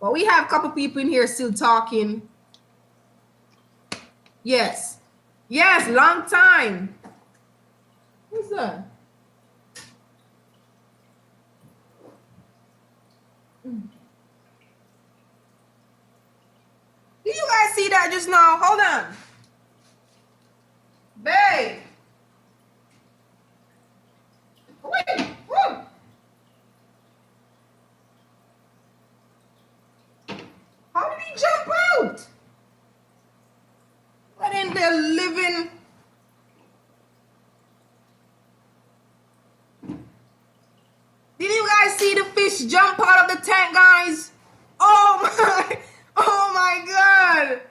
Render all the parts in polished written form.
But we have a couple people in here still talking. Yes. Yes, long time. Who's that? Did you guys see that just now? Hold on. Babe. Wait. Woo. How did he jump out? What in the living? Did you guys see the fish jump out of the tank, guys? Oh my God.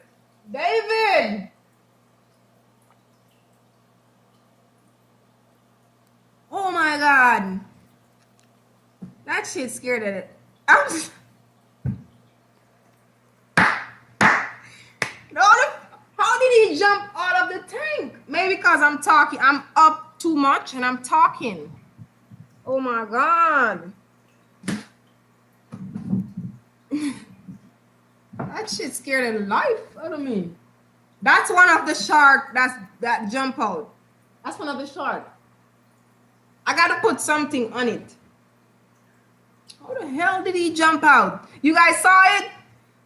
David. Oh my God. That shit scared of it. How did he jump out of the tank? Maybe because I'm talking. I'm up too much and I'm talking. Oh my God. That shit scared the life out of me. That's one of the shark that jump out. That's one of the shark. I gotta put something on it. How the hell did he jump out? You guys saw it?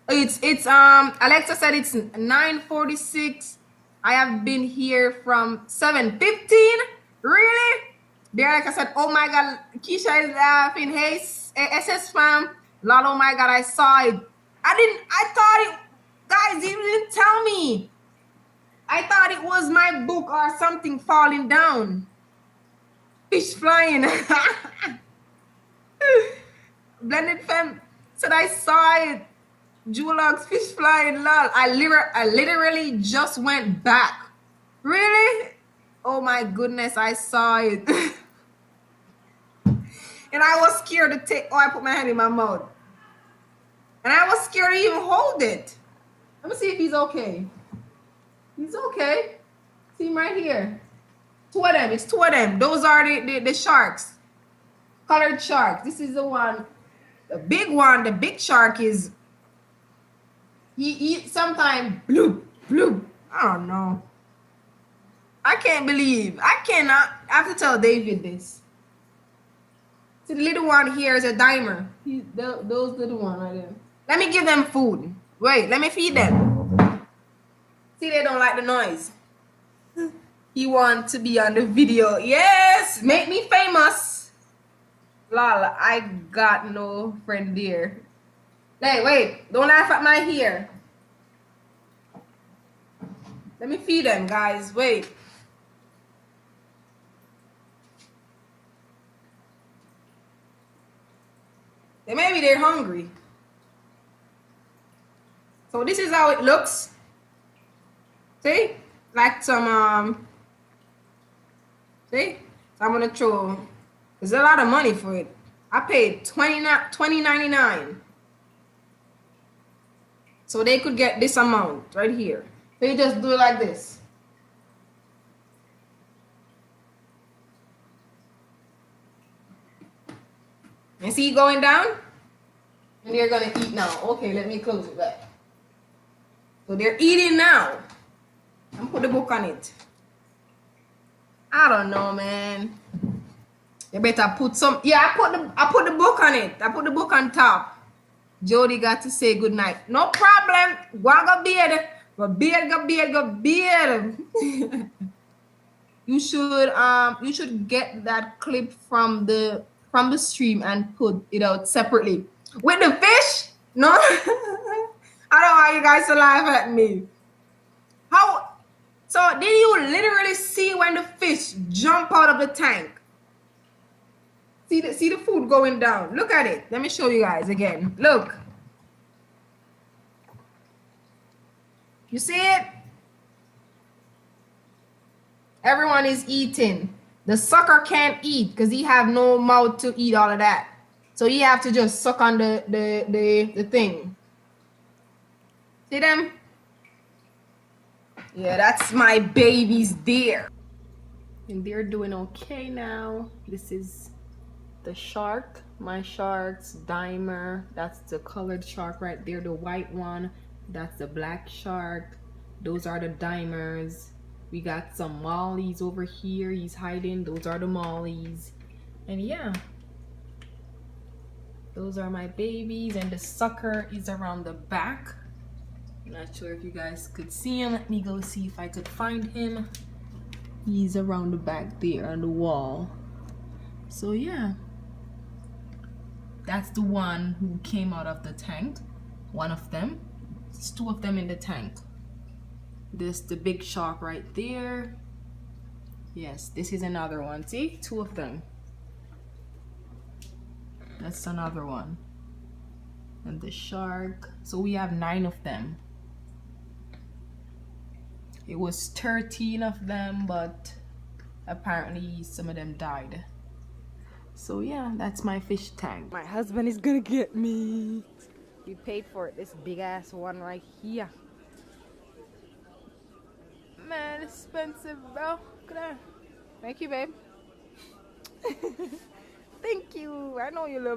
It's Alexa said it's 9:46. I have been here from 7:15. Really? Derek, I said, oh my God, Keisha is laughing. Hey, SS fam. Lord, oh my God, I saw it. I thought it, guys, you didn't tell me. I thought it was my book or something falling down. Fish flying. Blended fam said I saw it. Jewelog's fish flying, lol. I literally just went back. Really? Oh my goodness, I saw it. And I was scared to take, I put my hand in my mouth. And I was scared to even hold it. Let me see if he's okay. He's okay. See him right here. Two of them. It's two of them. Those are the sharks. Colored sharks. This is the one. The big one, the big shark is, he sometimes bloop, bloop. I don't know. I can't believe. I cannot. I have to tell David this. See, the little one here is a dimer. Those little one right there. Let me give them food. Wait, let me feed them. See, they don't like the noise. He wants to be on the video. Yes, make me famous. Lol, I got no friend there. Hey, wait, don't laugh at my hair. Let me feed them, guys. Wait. Maybe they're hungry. So this is how it looks. See? Like some, see? So I'm gonna throw, there's a lot of money for it. I paid $20.99. So they could get this amount right here. So you just do it like this. And see it going down? And they're gonna eat now. Okay, let me close it back. So they're eating now. I'm put the book on it. I don't know, man. You better put some. Yeah, I put the book on it. I put the book on top. Jody got to say good night. No problem. Go bed. Go bed. Go bed. You should get that clip from the stream and put it out separately. With the fish? No. I don't want you guys to laugh at me. How? So did you literally see when the fish jump out of the tank? See the food going down. Look at it. Let me show you guys again. Look. You see it? Everyone is eating. The sucker can't eat because he have no mouth to eat all of that. So you have to just suck on the thing. See them? Yeah, that's my babies there. And they're doing okay now. This is the shark, my sharks, dimer, that's the colored shark right there, the white one, that's the black shark, those are the dimers. We got some mollies over here, he's hiding, those are the mollies. And yeah, those are my babies, and the sucker is around the back. I'm not sure if you guys could see him. Let me go see if I could find him. He's around the back there on the wall. So yeah, that's the one who came out of the tank. One of them. It's two of them in the tank. This the big shark right there. Yes, this is another one. See, two of them. That's another one. And the shark. So we have 9 of them. It was 13 of them, but apparently some of them died. So yeah, that's my fish tank. My husband is gonna get me. We paid for it, this big ass one right here. Man, expensive, bro. Look at that. Thank you, babe. Thank you. I know you love